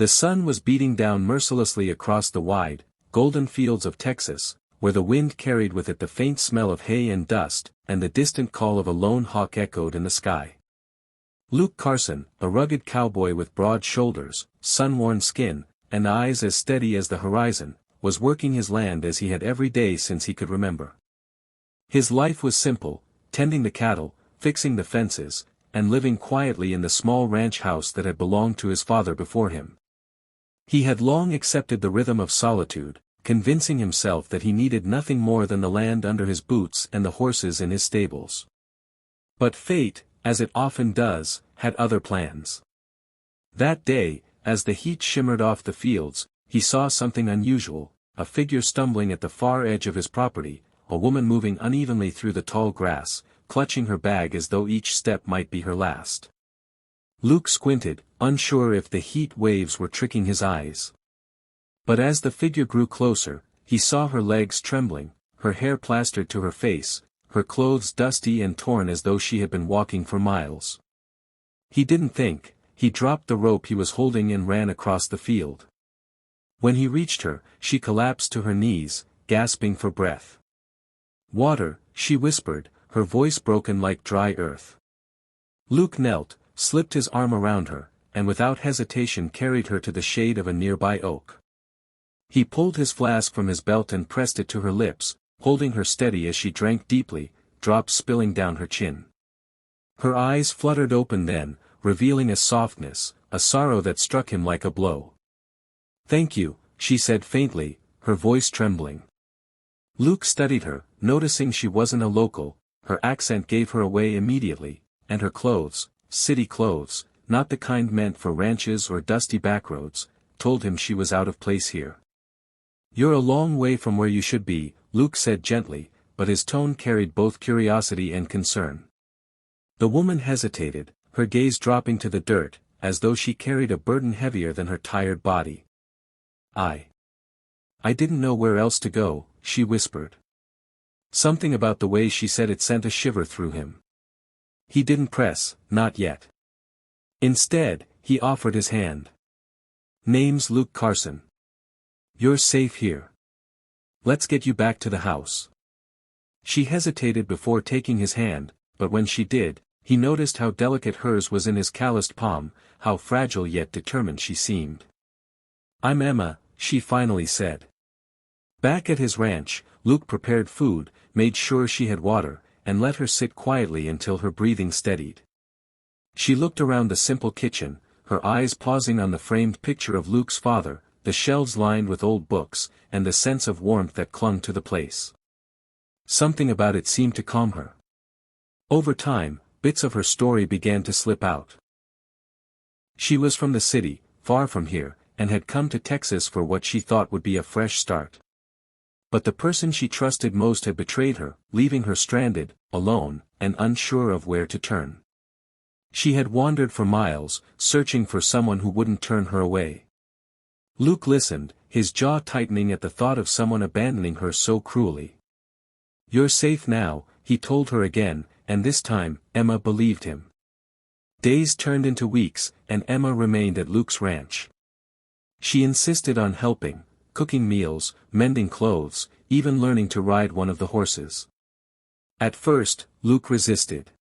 The sun was beating down mercilessly across the wide, golden fields of Texas, where the wind carried with it the faint smell of hay and dust, and the distant call of a lone hawk echoed in the sky. Luke Carson, a rugged cowboy with broad shoulders, sun-worn skin, and eyes as steady as the horizon, was working his land as he had every day since he could remember. His life was simple, tending the cattle, fixing the fences, and living quietly in the small ranch house that had belonged to his father before him. He had long accepted the rhythm of solitude, convincing himself that he needed nothing more than the land under his boots and the horses in his stables. But fate, as it often does, had other plans. That day, as the heat shimmered off the fields, he saw something unusual, a figure stumbling at the far edge of his property, a woman moving unevenly through the tall grass, clutching her bag as though each step might be her last. Luke squinted, unsure if the heat waves were tricking his eyes. But as the figure grew closer, he saw her legs trembling, her hair plastered to her face, her clothes dusty and torn as though she had been walking for miles. He didn't think, he dropped the rope he was holding and ran across the field. When he reached her, she collapsed to her knees, gasping for breath. "Water," she whispered, her voice broken like dry earth. Luke knelt, slipped his arm around her, and without hesitation carried her to the shade of a nearby oak. He pulled his flask from his belt and pressed it to her lips, holding her steady as she drank deeply, drops spilling down her chin. Her eyes fluttered open then, revealing a softness, a sorrow that struck him like a blow. "Thank you," she said faintly, her voice trembling. Luke studied her, noticing she wasn't a local. Her accent gave her away immediately, and her clothes, city clothes, not the kind meant for ranches or dusty backroads, told him she was out of place here. "You're a long way from where you should be," Luke said gently, but his tone carried both curiosity and concern. The woman hesitated, her gaze dropping to the dirt, as though she carried a burden heavier than her tired body. I didn't know where else to go," she whispered. Something about the way she said it sent a shiver through him. He didn't press, not yet. Instead, he offered his hand. "Name's Luke Carson. You're safe here. Let's get you back to the house." She hesitated before taking his hand, but when she did, he noticed how delicate hers was in his calloused palm, how fragile yet determined she seemed. "I'm Emma," she finally said. Back at his ranch, Luke prepared food, made sure she had water, and let her sit quietly until her breathing steadied. She looked around the simple kitchen, her eyes pausing on the framed picture of Luke's father, the shelves lined with old books, and the sense of warmth that clung to the place. Something about it seemed to calm her. Over time, bits of her story began to slip out. She was from the city, far from here, and had come to Texas for what she thought would be a fresh start. But the person she trusted most had betrayed her, leaving her stranded, alone, and unsure of where to turn. She had wandered for miles, searching for someone who wouldn't turn her away. Luke listened, his jaw tightening at the thought of someone abandoning her so cruelly. "You're safe now," he told her again, and this time, Emma believed him. Days turned into weeks, and Emma remained at Luke's ranch. She insisted on helping, cooking meals, mending clothes, even learning to ride one of the horses. At first, Luke resisted.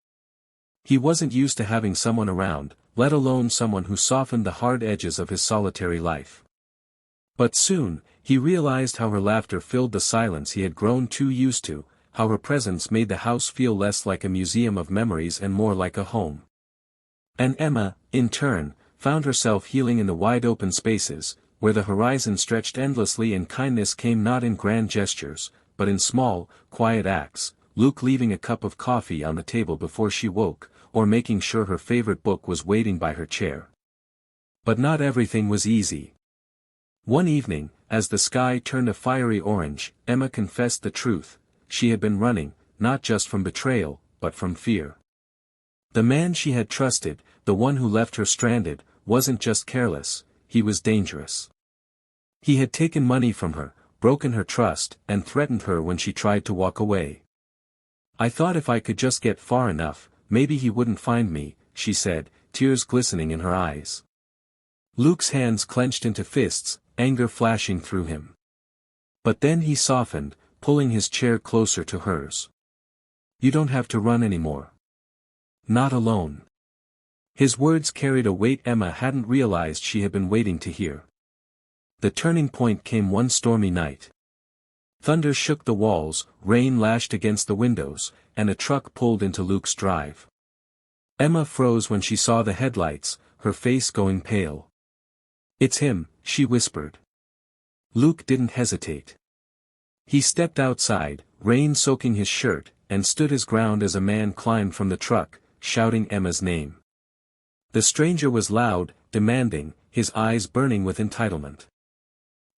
He wasn't used to having someone around, let alone someone who softened the hard edges of his solitary life. But soon, he realized how her laughter filled the silence he had grown too used to, how her presence made the house feel less like a museum of memories and more like a home. And Emma, in turn, found herself healing in the wide open spaces, where the horizon stretched endlessly and kindness came not in grand gestures, but in small, quiet acts, Luke leaving a cup of coffee on the table before she woke, or making sure her favorite book was waiting by her chair. But not everything was easy. One evening, as the sky turned a fiery orange, Emma confessed the truth: she had been running, not just from betrayal, but from fear. The man she had trusted, the one who left her stranded, wasn't just careless, he was dangerous. He had taken money from her, broken her trust, and threatened her when she tried to walk away. "I thought if I could just get far enough, maybe he wouldn't find me," she said, tears glistening in her eyes. Luke's hands clenched into fists, anger flashing through him. But then he softened, pulling his chair closer to hers. You don't have to run anymore. Not alone. His words carried a weight Emma hadn't realized she had been waiting to hear. The turning point came one stormy night. Thunder shook the walls, rain lashed against the windows, and a truck pulled into Luke's drive. Emma froze when she saw the headlights, her face going pale. It's him, she whispered. Luke didn't hesitate. He stepped outside, rain soaking his shirt, and stood his ground as a man climbed from the truck, shouting Emma's name. The stranger was loud, demanding, his eyes burning with entitlement.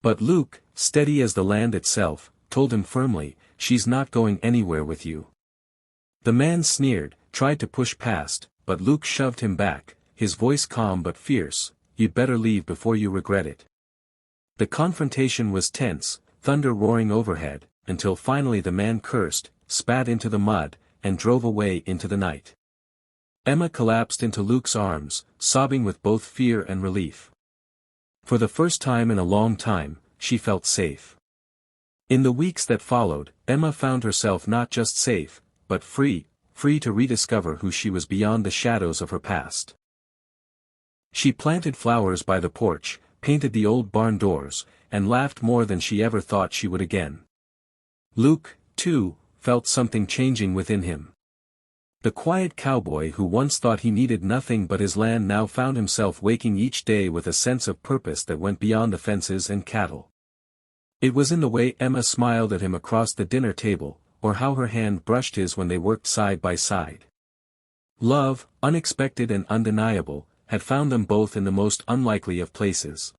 But Luke, steady as the land itself, told him firmly, she's not going anywhere with you. The man sneered, tried to push past, but Luke shoved him back, his voice calm but fierce, you'd better leave before you regret it. The confrontation was tense, thunder roaring overhead, until finally the man cursed, spat into the mud, and drove away into the night. Emma collapsed into Luke's arms, sobbing with both fear and relief. For the first time in a long time, she felt safe. In the weeks that followed, Emma found herself not just safe, but free to rediscover who she was beyond the shadows of her past. She planted flowers by the porch, painted the old barn doors, and laughed more than she ever thought she would again. Luke, too, felt something changing within him. The quiet cowboy who once thought he needed nothing but his land now found himself waking each day with a sense of purpose that went beyond the fences and cattle. It was in the way Emma smiled at him across the dinner table, or how her hand brushed his when they worked side by side. Love, unexpected and undeniable, had found them both in the most unlikely of places.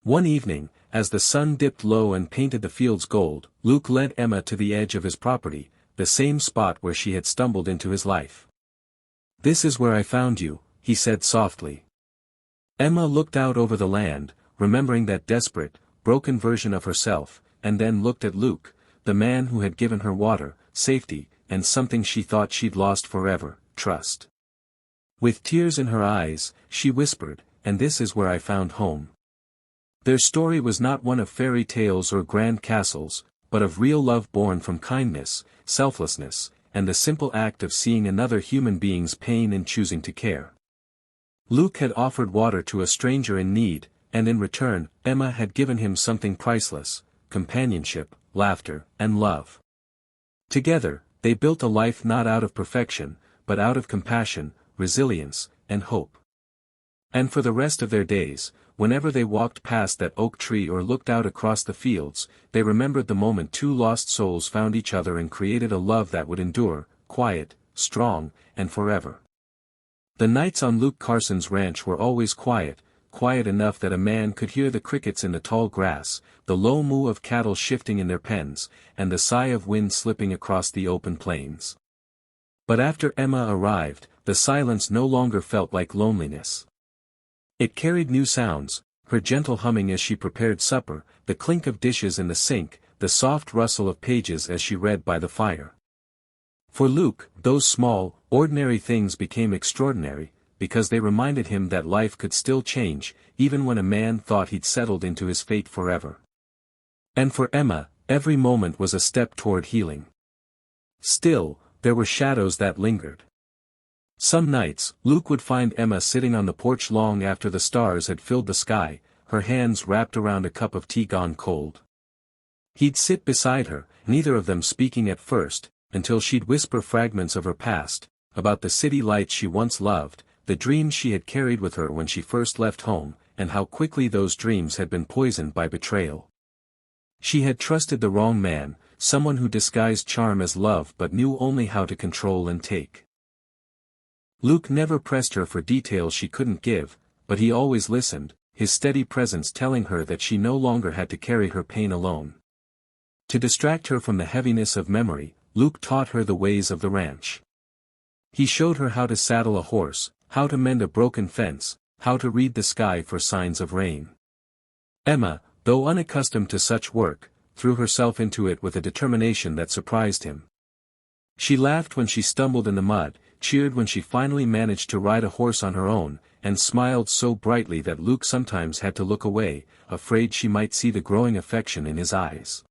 One evening, as the sun dipped low and painted the fields gold, Luke led Emma to the edge of his property, the same spot where she had stumbled into his life. This is where I found you, he said softly. Emma looked out over the land, remembering that desperate, broken version of herself, and then looked at Luke, the man who had given her water, safety, and something she thought she'd lost forever, trust. With tears in her eyes, she whispered, and this is where I found home. Their story was not one of fairy tales or grand castles, but of real love born from kindness, selflessness, and the simple act of seeing another human being's pain and choosing to care. Luke had offered water to a stranger in need, and in return, Emma had given him something priceless, companionship, laughter, and love. Together, they built a life not out of perfection, but out of compassion, resilience, and hope. And for the rest of their days, whenever they walked past that oak tree or looked out across the fields, they remembered the moment two lost souls found each other and created a love that would endure, quiet, strong, and forever. The nights on Luke Carson's ranch were always quiet enough that a man could hear the crickets in the tall grass, the low moo of cattle shifting in their pens, and the sigh of wind slipping across the open plains. But after Emma arrived, the silence no longer felt like loneliness. It carried new sounds, her gentle humming as she prepared supper, the clink of dishes in the sink, the soft rustle of pages as she read by the fire. For Luke, those small, ordinary things became extraordinary, because they reminded him that life could still change, even when a man thought he'd settled into his fate forever. And for Emma, every moment was a step toward healing. Still, there were shadows that lingered. Some nights, Luke would find Emma sitting on the porch long after the stars had filled the sky, her hands wrapped around a cup of tea gone cold. He'd sit beside her, neither of them speaking at first, until she'd whisper fragments of her past, about the city lights she once loved, the dreams she had carried with her when she first left home, and how quickly those dreams had been poisoned by betrayal. She had trusted the wrong man, someone who disguised charm as love but knew only how to control and take. Luke never pressed her for details she couldn't give, but he always listened, his steady presence telling her that she no longer had to carry her pain alone. To distract her from the heaviness of memory, Luke taught her the ways of the ranch. He showed her how to saddle a horse, how to mend a broken fence, how to read the sky for signs of rain. Emma, though unaccustomed to such work, threw herself into it with a determination that surprised him. She laughed when she stumbled in the mud, cheered when she finally managed to ride a horse on her own, and smiled so brightly that Luke sometimes had to look away, afraid she might see the growing affection in his eyes.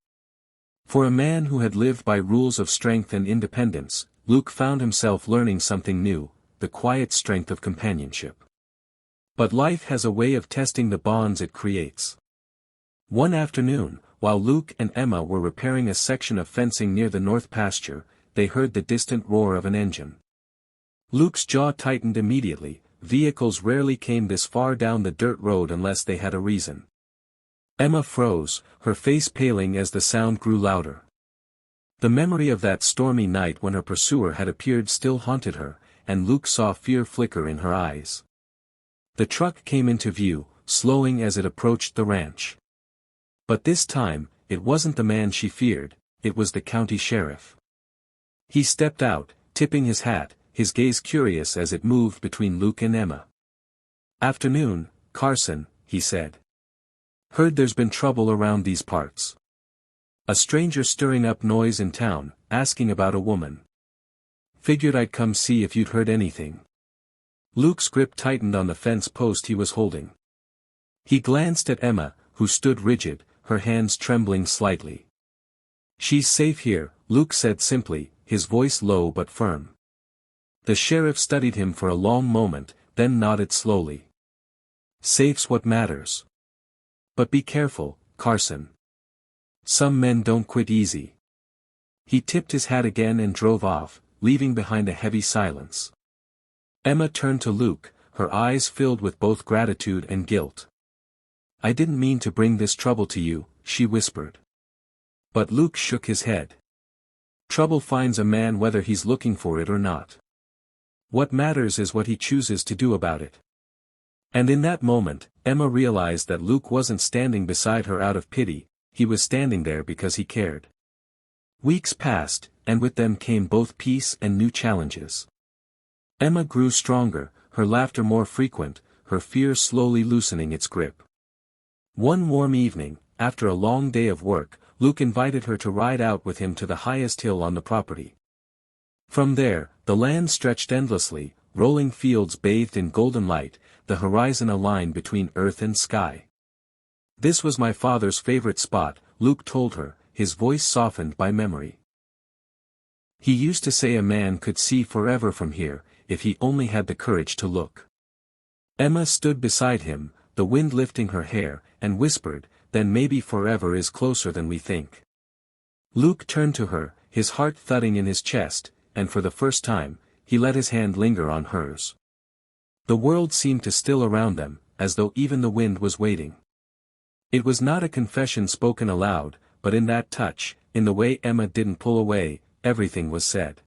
For a man who had lived by rules of strength and independence, Luke found himself learning something new, the quiet strength of companionship. But life has a way of testing the bonds it creates. One afternoon, while Luke and Emma were repairing a section of fencing near the north pasture, they heard the distant roar of an engine. Luke's jaw tightened immediately. Vehicles rarely came this far down the dirt road unless they had a reason. Emma froze, her face paling as the sound grew louder. The memory of that stormy night when her pursuer had appeared still haunted her, and Luke saw fear flicker in her eyes. The truck came into view, slowing as it approached the ranch. But this time, it wasn't the man she feared, it was the county sheriff. He stepped out, tipping his hat, his gaze curious as it moved between Luke and Emma. "Afternoon, Carson," he said. "Heard there's been trouble around these parts. A stranger stirring up noise in town, asking about a woman. Figured I'd come see if you'd heard anything." Luke's grip tightened on the fence post he was holding. He glanced at Emma, who stood rigid, her hands trembling slightly. "She's safe here," Luke said simply, his voice low but firm. The sheriff studied him for a long moment, then nodded slowly. "Safe's what matters. But be careful, Carson. Some men don't quit easy." He tipped his hat again and drove off, leaving behind a heavy silence. Emma turned to Luke, her eyes filled with both gratitude and guilt. "I didn't mean to bring this trouble to you," she whispered. But Luke shook his head. "Trouble finds a man whether he's looking for it or not. What matters is what he chooses to do about it." And in that moment, Emma realized that Luke wasn't standing beside her out of pity, he was standing there because he cared. Weeks passed, and with them came both peace and new challenges. Emma grew stronger, her laughter more frequent, her fear slowly loosening its grip. One warm evening, after a long day of work, Luke invited her to ride out with him to the highest hill on the property. From there, the land stretched endlessly, rolling fields bathed in golden light, the horizon a line between earth and sky. "This was my father's favorite spot," Luke told her, his voice softened by memory. "He used to say a man could see forever from here, if he only had the courage to look." Emma stood beside him, the wind lifting her hair, and whispered, "Then maybe forever is closer than we think." Luke turned to her, his heart thudding in his chest, and for the first time, he let his hand linger on hers. The world seemed to still around them, as though even the wind was waiting. It was not a confession spoken aloud, but in that touch, in the way Emma didn't pull away, everything was said.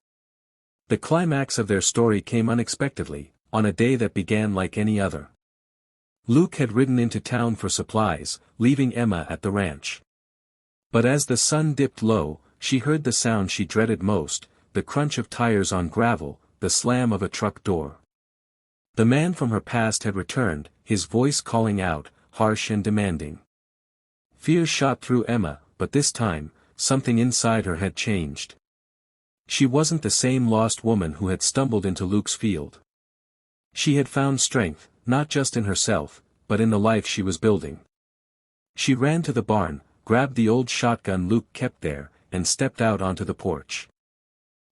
The climax of their story came unexpectedly, on a day that began like any other. Luke had ridden into town for supplies, leaving Emma at the ranch. But as the sun dipped low, she heard the sound she dreaded most, the crunch of tires on gravel, the slam of a truck door. The man from her past had returned, his voice calling out, harsh and demanding. Fear shot through Emma, but this time, something inside her had changed. She wasn't the same lost woman who had stumbled into Luke's field. She had found strength, not just in herself, but in the life she was building. She ran to the barn, grabbed the old shotgun Luke kept there, and stepped out onto the porch.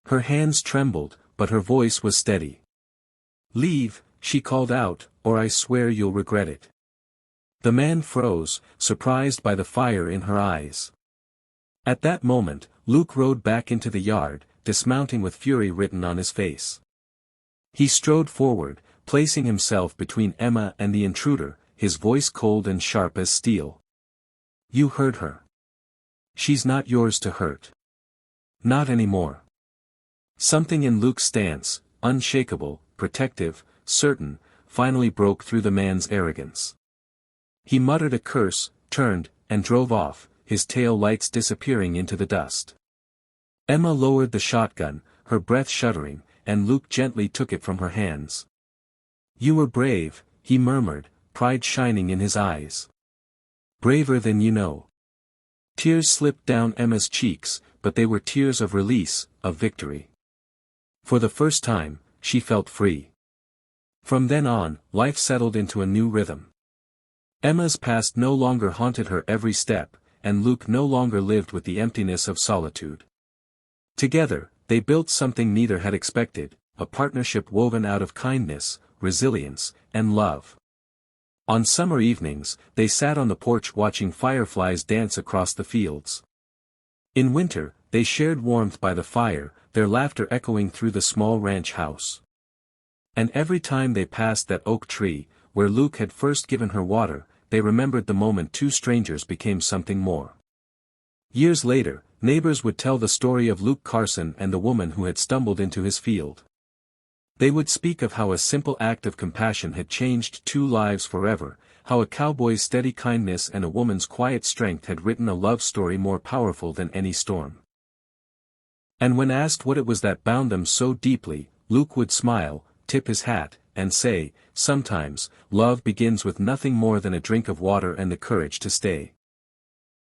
Her hands trembled, but her voice was steady. "Leave," she called out, "or I swear you'll regret it." The man froze, surprised by the fire in her eyes. At that moment, Luke rode back into the yard, dismounting with fury written on his face. He strode forward, placing himself between Emma and the intruder, his voice cold and sharp as steel. "You hurt her. She's not yours to hurt. Not anymore." Something in Luke's stance, unshakable, protective, certain, finally broke through the man's arrogance. He muttered a curse, turned, and drove off, his tail lights disappearing into the dust. Emma lowered the shotgun, her breath shuddering, and Luke gently took it from her hands. "You were brave," he murmured, pride shining in his eyes. "Braver than you know." Tears slipped down Emma's cheeks, but they were tears of release, of victory. For the first time, she felt free. From then on, life settled into a new rhythm. Emma's past no longer haunted her every step, and Luke no longer lived with the emptiness of solitude. Together, they built something neither had expected, a partnership woven out of kindness, resilience, and love. On summer evenings, they sat on the porch watching fireflies dance across the fields. In winter, they shared warmth by the fire, their laughter echoing through the small ranch house. And every time they passed that oak tree, where Luke had first given her water, they remembered the moment two strangers became something more. Years later, neighbors would tell the story of Luke Carson and the woman who had stumbled into his field. They would speak of how a simple act of compassion had changed two lives forever, how a cowboy's steady kindness and a woman's quiet strength had written a love story more powerful than any storm. And when asked what it was that bound them so deeply, Luke would smile, tip his hat, and say, "Sometimes, love begins with nothing more than a drink of water and the courage to stay."